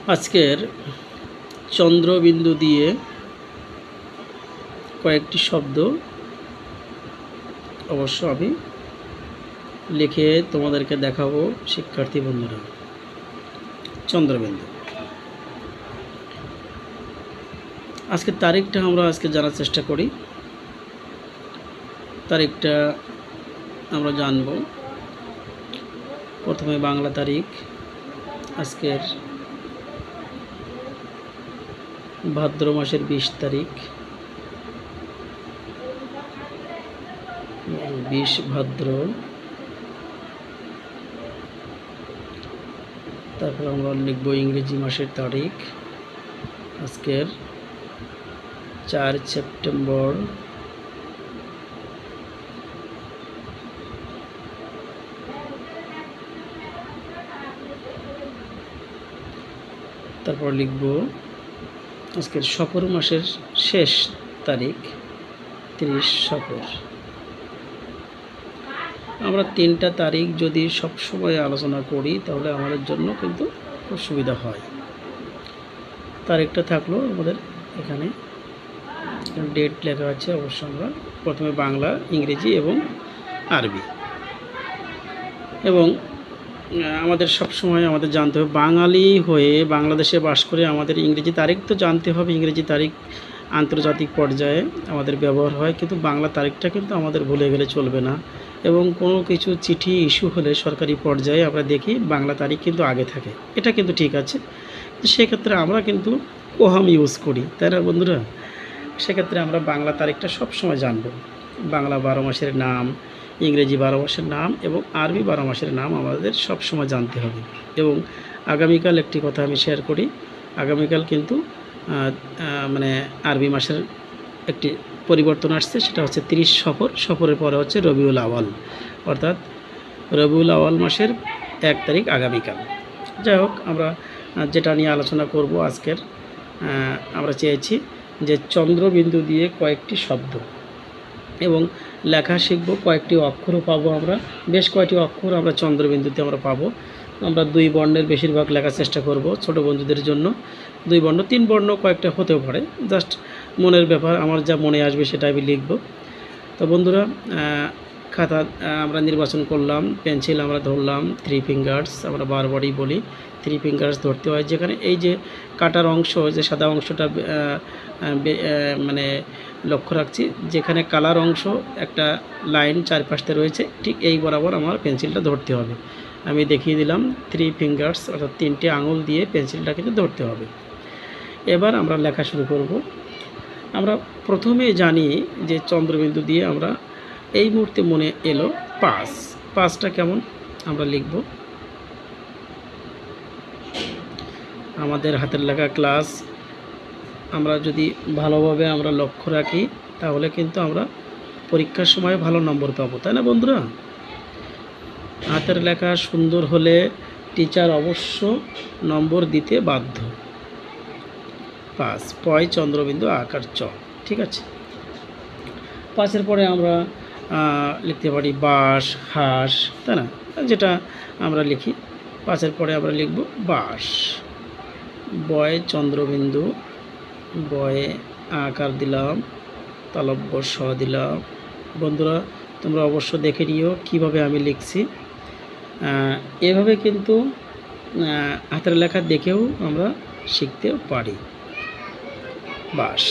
আজকের চন্দ্রবিন্দু দিয়ে কয়েকটি শব্দ অবশ্য আমি লিখে তোমাদেরকে দেখাবো শিক্ষার্থী বন্ধুরা। চন্দ্রবিন্দু, আজকের তারিখটা আমরা জানার চেষ্টা করি। তারিখটা আমরা জানব। প্রথমে বাংলা তারিখ, আজকের ভাদ্র মাসের 20 তারিখ, 20 ভাদ্র। তারপর আমরা লিখব ইংরেজি মাসের তারিখ, আজকের 4 সেপ্টেম্বর। তারপর লিখব আজকের সফর মাসের শেষ তারিখ, 30 সফর। আমরা 3টা তারিখ যদি সব সময় আলোচনা করি তাহলে আমাদের জন্য কিন্তু খুব সুবিধা হয়। তারিখটা থাকলো আমাদের এখানে, ডেট লেখা আছে। অবশ্য আমরা প্রথমে বাংলা, ইংরেজি এবং আরবি। এবং আমাদের সব সময় আমাদের জানতে হবে, বাঙালি হয়ে বাংলাদেশে বাস করে আমাদের ইংরেজি তারিখ তো জানতে হবে। ইংরেজি তারিখ আন্তর্জাতিক পর্যায়ে আমাদের ব্যবহার হয়, কিন্তু বাংলা তারিখটা কিন্তু আমাদের ভুলে গেলে চলবে না। এবং কোনো কিছু চিঠি ইস্যু হলে সরকারি পর্যায়ে আমরা দেখি বাংলা তারিখ কিন্তু আগে থাকে, এটা কিন্তু ঠিক আছে। সেক্ষেত্রে আমরা কিন্তু কোহাম ইউজ করি, তাই না বন্ধুরা? সেক্ষেত্রে আমরা বাংলা তারিখটা সব সময় জানব। বাংলা 12 মাসের নাম, ইংরেজি 12 মাসের নাম এবং আরবি 12 মাসের নাম আমাদের সব সময় জানতে হবে। এবং আগামীকাল একটি কথা আমি শেয়ার করি। আগামীকাল কিন্তু মানে আরবি মাসের একটি পরিবর্তন আসছে, সেটা হচ্ছে 30 সফর। সফরের পরে হচ্ছে রবিউল আওয়াল, অর্থাৎ রবিউল আওয়াল মাসের 1 তারিখ আগামীকাল। যাই হোক, আমরা যেটা নিয়ে আলোচনা করব আজকের, আমরা চেয়েছি যে চন্দ্রবিন্দু দিয়ে কয়েকটি শব্দ এবং লেখা শিখব। কয়েকটি অক্ষরও পাবো আমরা, বেশ কয়েকটি অক্ষর আমরা চন্দ্রবিন্দুতে আমরা পাবো। আমরা 2 বর্ণের বেশিরভাগ লেখার চেষ্টা করব ছোট বন্ধুদের জন্য। 2 বর্ণ, 3 বর্ণ কয়েকটা হতেও পারে, জাস্ট মনের ব্যাপার। আমার যা মনে আসবে সেটা আমি লিখব। তো বন্ধুরা, খাতা আমরা নির্বাচন করলাম, পেন্সিল আমরা ধরলাম 3 ফিঙ্গার্স। আমরা বারবারই বলি 3 ফিঙ্গার্স ধরতে হয়। যেখানে এই যে কাটার অংশ, যে সাদা অংশটা মানে লক্ষ্য রাখছি, যেখানে কালার অংশ একটা লাইন চারপাশে রয়েছে, ঠিক এই বরাবর আমার পেন্সিলটা ধরতে হবে। আমি দেখিয়ে দিলাম 3 ফিঙ্গার্স, অর্থাৎ 3টে আঙুল দিয়ে পেন্সিলটা কিন্তু ধরতে হবে। এবার আমরা লেখা শুরু করব। আমরা প্রথমে জানি যে চন্দ্রবিন্দু দিয়ে আমরা এই মুহূর্তে মনে এলো 5। 5টা কেমন আমরা লিখব। আমাদের হাতের লেখা ক্লাস আমরা যদি ভালোভাবে আমরা লক্ষ্য রাখি তাহলে কিন্তু আমরা পরীক্ষার সময় ভালো নম্বর পাবো, তাই না বন্ধুরা? হাতের লেখা সুন্দর হলে টিচার অবশ্য নম্বর দিতে বাধ্য। 5 পয় চন্দ্রবিন্দু আকার চ, ঠিক আছে। 5-এর পরে আমরা লিখতে পারি বাঁশ, হাঁস, তাই না? যেটা আমরা লিখি। 5-এর পরে আমরা লিখব বাঁশ। বয় চন্দ্রবিন্দু, বয়ে আকার দিলাম, তালব্য স দিলাম। বন্ধুরা, তোমরা অবশ্য দেখে নিও কীভাবে আমি লিখছি। এভাবে কিন্তু হাতের লেখা দেখেও আমরা শিখতে পারি। বাঁশ।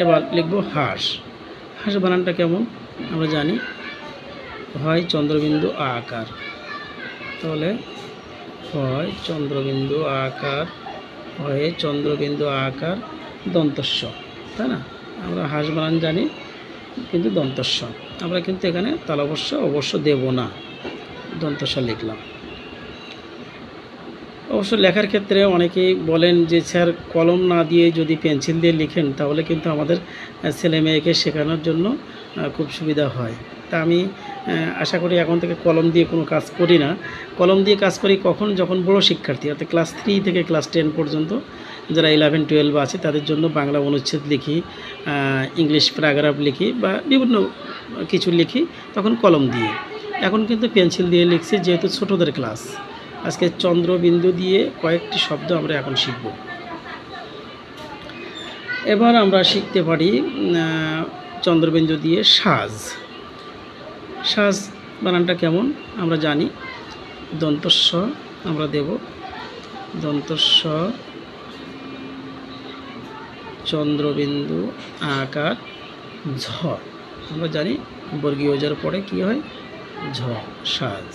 এবার লিখব হাঁস। হাঁস বানানটা কেমন আমরা জানি, হয় চন্দ্রবিন্দু আকার। তাহলে হয় চন্দ্রবিন্দু আকার, হয় চন্দ্রবিন্দু আকার দন্তস্ব, তাই না? আমরা হাঁস বানান জানি, কিন্তু দন্তস্ব আমরা কিন্তু এখানে তালবস্য অবশ্য দেব না, দন্তস্ব লিখলাম। অবশ্য লেখার ক্ষেত্রে অনেকেই বলেন যে স্যার কলম না দিয়ে যদি পেন্সিল দিয়ে লিখেন তাহলে কিন্তু আমাদের ছেলে মেয়েকে শেখানোর জন্য খুব সুবিধা হয়। তা আমি আশা করি এখন থেকে কলম দিয়ে কোনো কাজ করি না। কলম দিয়ে কাজ করি কখন, যখন বড় শিক্ষার্থী, অর্থাৎ ক্লাস 3 থেকে ক্লাস 10 পর্যন্ত যারা 11-12 আছে তাদের জন্য বাংলা অনুচ্ছেদ লিখি, ইংলিশ প্যারাগ্রাফ লিখি বা বিভিন্ন কিছু লিখি, তখন কলম দিয়ে। এখন কিন্তু পেন্সিল দিয়ে লিখছি, যেহেতু ছোটদের ক্লাস। আজকে চন্দ্রবিন্দু দিয়ে কয়েকটি শব্দ আমরা এখন শিখব। এবার আমরা শিখতে পারি চন্দ্রবিন্দু দিয়ে সাজ। সাজ বানানটা কেমন আমরা জানি। দন্তস্ব আমরা দেব, দন্তস্ব চন্দ্রবিন্দু আকার ঝ। আমরা জানি বর্গীয় জের পরে কি হয়, ঝ, সাজ।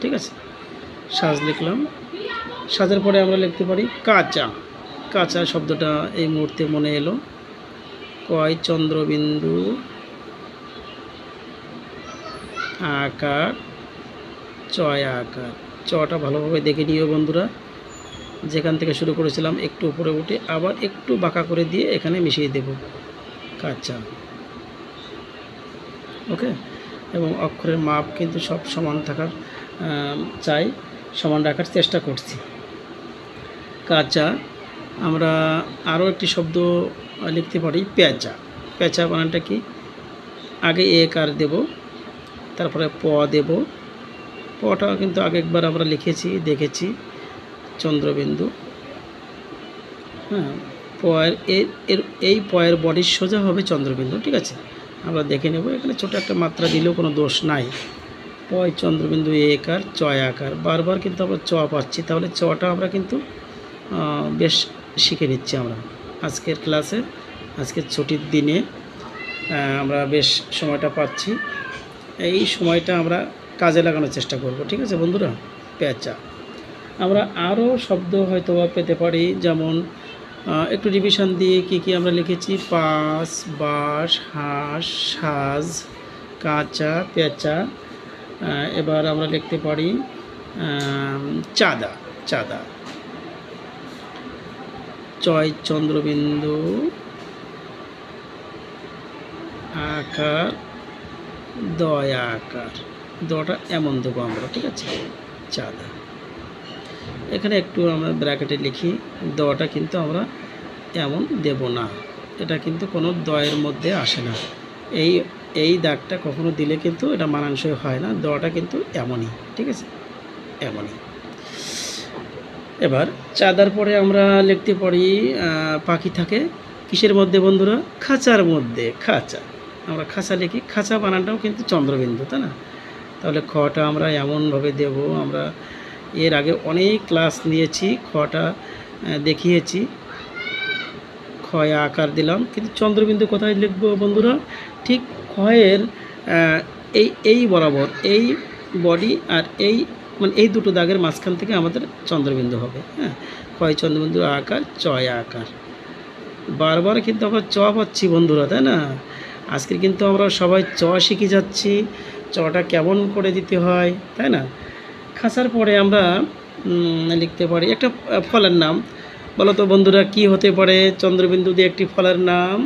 ঠিক আছে, সাজ লিখলাম। সাজের পরে আমরা লিখতে পারি কাঁচা। কাঁচা শব্দটা এই মুহূর্তে মনে এলো। কয় চন্দ্রবিন্দু আকার চয় আকার। চটা ভালোভাবে দেখে নিও বন্ধুরা, যেখান থেকে শুরু করেছিলাম একটু উপরে উঠে আবার একটু বাঁকা করে দিয়ে এখানে মিশিয়ে দেব, কাঁচা। ওকে, এবং অক্ষরের মাপ কিন্তু সব সমান থাকার চাই, সমান রাখার চেষ্টা করছি। কাঁচা। আমরা আরও একটি শব্দ লিখতে পারি পেঁচা। পেঁচা বানানটা কি, আগে একার দেব, তারপরে প দেব। পটা কিন্তু আগে একবার আমরা লিখেছি, দেখেছি, চন্দ্রবিন্দু। হ্যাঁ, পয়ের এই পয়ের বডির সোজা হবে চন্দ্রবিন্দু। ঠিক আছে, আমরা দেখে নেব। এখানে ছোট একটা মাত্রা দিলেও কোনো দোষ নাই। পয় চন্দ্রবিন্দু একার চয় আকার। বারবার কিন্তু আমরা চ পাচ্ছি, তাহলে চটা আমরা কিন্তু বেশ শিখে নিচ্ছি আমরা আজকের ক্লাসে। আজকের ছুটির দিনে আমরা বেশ সময়টা পাচ্ছি, এই সময়টা আমরা কাজে লাগানোর চেষ্টা করব। ঠিক আছে বন্ধুরা, পেঁচা। আমরা আরও শব্দ হয়তো পেতে পারি, যেমন একটু রিভিশন দিয়ে কি আমরা লিখেছি। পাস, বাঁশ, হাঁস, সাজ, কাঁচা, পেঁচা। এবার আমরা লিখতে পারি চাঁদা। চাঁদা। চয় চন্দ্রবিন্দু আকার দয় আকার। দটা এমন দেবো আমরা। ঠিক আছে, চাঁদা। এখানে একটু আমরা ব্র্যাকেটে লিখি, দটা কিন্তু আমরা এমন দেব না, এটা কিন্তু কোনো দয়ের মধ্যে আসে না। এই দাগটা কখনো দিলে কিন্তু এটা মানানসই হয় না, দটা কিন্তু এমনই। ঠিক আছে, এমনই। এবার চাঁদার পরে আমরা লিখতে পারি পাখি থাকে কিসের মধ্যে বন্ধুরা, খাঁচার মধ্যে। খাঁচা। আমরা খাঁচা লিখি, খাঁচা বানানটাও কিন্তু চন্দ্রবিন্দু, তাই না? তাহলে খটা আমরা এমনভাবে দেব। আমরা এর আগে অনেক ক্লাস নিয়েছি, খটা দেখিয়েছি। ক্ষয় আকার দিলাম, কিন্তু চন্দ্রবিন্দু কোথায় লিখবো বন্ধুরা, ঠিক ক্ষয়ের এই বরাবর, এই বডি আর এই মানে এই দুটো দাগের মাঝখান থেকে আমাদের চন্দ্রবিন্দু হবে। হ্যাঁ, ক্ষয় চন্দ্রবিন্দু আকার চয় আকার। বারবার কিন্তু আমরা চ পাচ্ছি বন্ধুরা, তাই না? আজকে কিন্তু আমরা সবাই চ শিখে যাচ্ছি, চটা কেমন করে দিতে হয়, তাই না? খাঁচার পরে আমরা লিখতে পারি একটা ফলের নাম। বলো তো বন্ধুরা, কি হতে পারে চন্দ্রবিন্দু দিয়ে একটি ফলের নাম?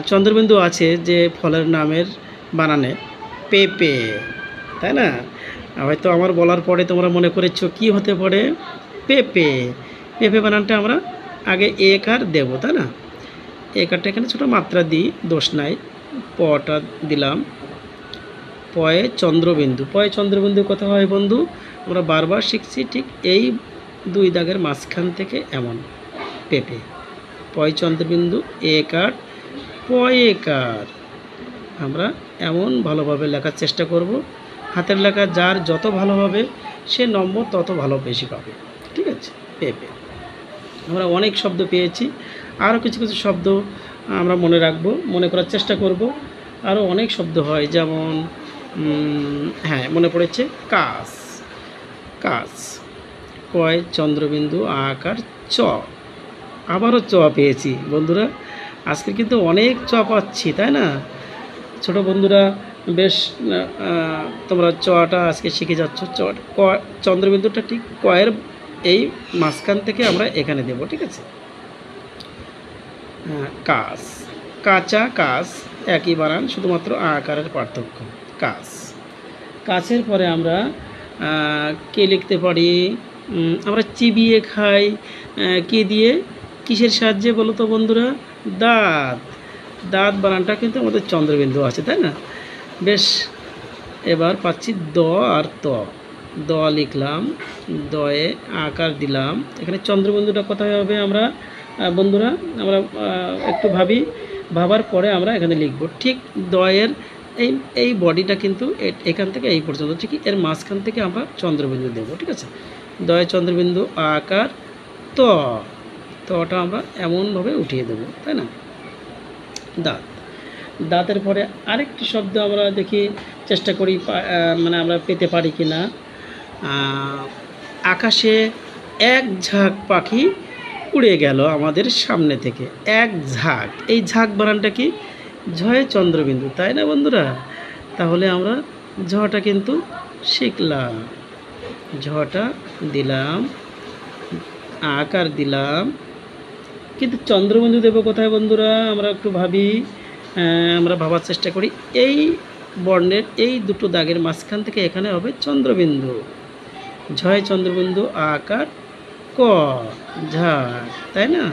চন্দ্রবিন্দু আছে যে ফলের নামের বানানে পেঁপে, তাই না? হয়তো আমার বলার পরে তোমরা মনে করেছো কি হতে পারে, পেঁপে। পেঁপে বানানটা আমরা আগে একার দেব, তাই না? একারটা এখানে ছোটো মাত্রা দিই, দোষ নাই। পটা দিলাম। পয়ে চন্দ্রবিন্দু। পয়ে চন্দ্রবিন্দু কোথা হয় বন্ধু? আমরা বারবার শিখছি, ঠিক এই দুই দাগের মাঝখান থেকে এমন, পেঁপে। পয় চন্দ্রবিন্দু একার পয়েকার। আমরা এমন ভালোভাবে লেখার চেষ্টা করব। হাতের লেখা যার যত ভালো হবে সে নম্বর তত ভালো বেশি পাবে। ঠিক আছে, পেঁপে। আমরা অনেক শব্দ পেয়েছি, আরও কিছু কিছু শব্দ আমরা মনে রাখবো, মনে করার চেষ্টা করব। আরও অনেক শব্দ হয়, যেমন হ্যাঁ মনে পড়েছে, কাজ। কাজ। কয় চন্দ্রবিন্দু আকার চ। আবারও চ পেয়েছি বন্ধুরা, আজকে কিন্তু অনেক চ পাচ্ছি, তাই না? ছোট বন্ধুরা বেশ তোমরা চটা আজকে শিখে যাচ্ছ। চন্দ্রবিন্দুটা ঠিক কয়ের এই মাঝখান থেকে আমরা এখানে দেব। ঠিক আছে, কাজ। কাঁচা, কাজ একই বানান, শুধুমাত্র আকারের পার্থক্য। কাজ। কাছের পরে আমরা কে লিখতে পারি? আমরা চিবিয়ে খাই কি দিয়ে, কিসের সাহায্যে বলো তো বন্ধুরা? দাঁত। দাঁত বানানটা কিন্তু আমাদের চন্দ্রবিন্দু আছে, তাই না? বেশ, এবার পাচ্ছি দ আর ত। দ লিখলাম, দয়ে আকার দিলাম। এখানে চন্দ্রবিন্দুটা কোথায় হবে আমরা বন্ধুরা আমরা একটু ভাবার পরে আমরা এখানে লিখব। ঠিক দয়ের এই বডিটা কিন্তু এখান থেকে এই পর্যন্ত, ঠিক এর মাঝখান থেকে আমরা চন্দ্রবিন্দু দেব। ঠিক আছে, দয়ে চন্দ্রবিন্দু আকার তটা আমরা এমনভাবে উঠিয়ে দেব, তাই না। দাঁত, দাঁতের পরে আরেকটি শব্দ আমরা দেখি, চেষ্টা করি মানে আমরা পেতে পারি কি না। আকাশে এক ঝাঁক পাখি উড়ে গেল আমাদের সামনে থেকে, এক ঝাঁক। এই ঝাঁক বানানটা কি, ঝয়ে চন্দ্রবিন্দু, তাই না বন্ধুরা। তাহলে আমরা ঝটা কিন্তু শিখলাম। ঝটা দিলাম, আকার দিলাম, কিন্তু চন্দ্রবিন্দু দেব কোথায় বন্ধুরা, আমরা একটু আমরা ভাবার চেষ্টা করি। এই বর্ণের এই দুটো দাগের মাঝখান থেকে এখানে হবে চন্দ্রবিন্দু। ঝয় চন্দ্রবিন্দু আকার ক, ঝাঁক, তাই না।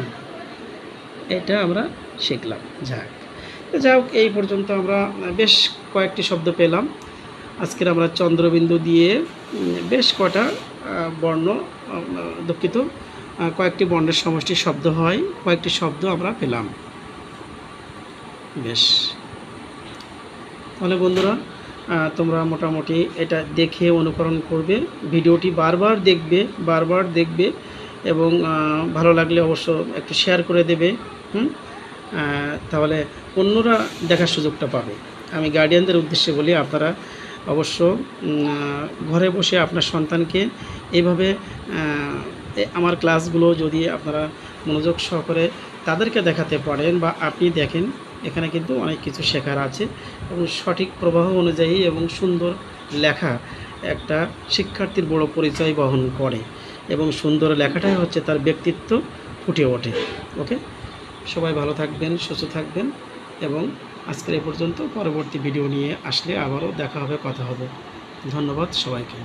এটা আমরা শিখলাম, ঝাঁক। যাই হোক, এই পর্যন্ত আমরা বেশ কয়েকটি শব্দ পেলাম। আজকের আমরা চন্দ্রবিন্দু দিয়ে বেশ কটা বর্ণ, দুঃখিত, কয়েকটি বর্ণের সমষ্টি শব্দ হয়, কয়েকটি শব্দ আমরা পেলাম। বেশ, তাহলে বন্ধুরা তোমরা মোটামুটি এটা দেখে অনুকরণ করবে, ভিডিওটি বারবার দেখবে এবং ভালো লাগলে অবশ্য একটু শেয়ার করে দেবে। তাহলে অন্যরা দেখার সুযোগটা পাবে। আমি গার্ডিয়ানদের উদ্দেশ্যে বলি, আপনারা অবশ্য ঘরে বসে আপনার সন্তানকে এইভাবে আমার ক্লাসগুলো যদি আপনারা মনোযোগ সহকারে তাদেরকে দেখাতে পারেন বা আপনি দেখেন, এখানে কিন্তু অনেক কিছু শেখার আছে এবং সঠিক প্রবাহ অনুযায়ী এবং সুন্দর লেখা একটা শিক্ষার্থীর বড় পরিচয় বহন করে এবং সুন্দর লেখাটাই হচ্ছে তার ব্যক্তিত্ব ফুটে ওঠে। ওকে, সবাই ভালো থাকবেন, সুস্থ থাকবেন এবং আজকের এই পর্যন্ত। পরবর্তী ভিডিও নিয়ে আসলে আবারও দেখা হবে, কথা হবে। ধন্যবাদ সবাইকে।